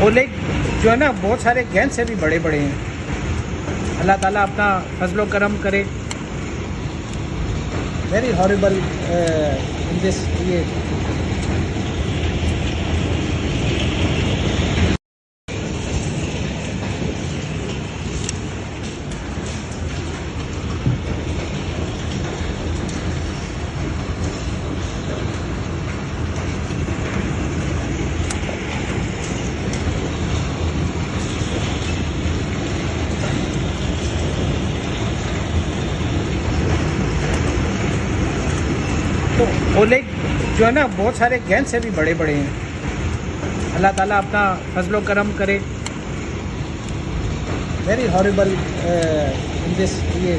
ओले जो है ना बहुत सारे गैंग से भी बड़े बड़े हैं। अल्लाह ताला अपना फजलो करम करे। वेरी हॉरिबल इन दिस ये तो ओले जो है ना बहुत सारे गैंग से भी बड़े बड़े हैं। अल्लाह ताला अपना फजलो करम करे। वेरी हॉरिबल इन दिस ये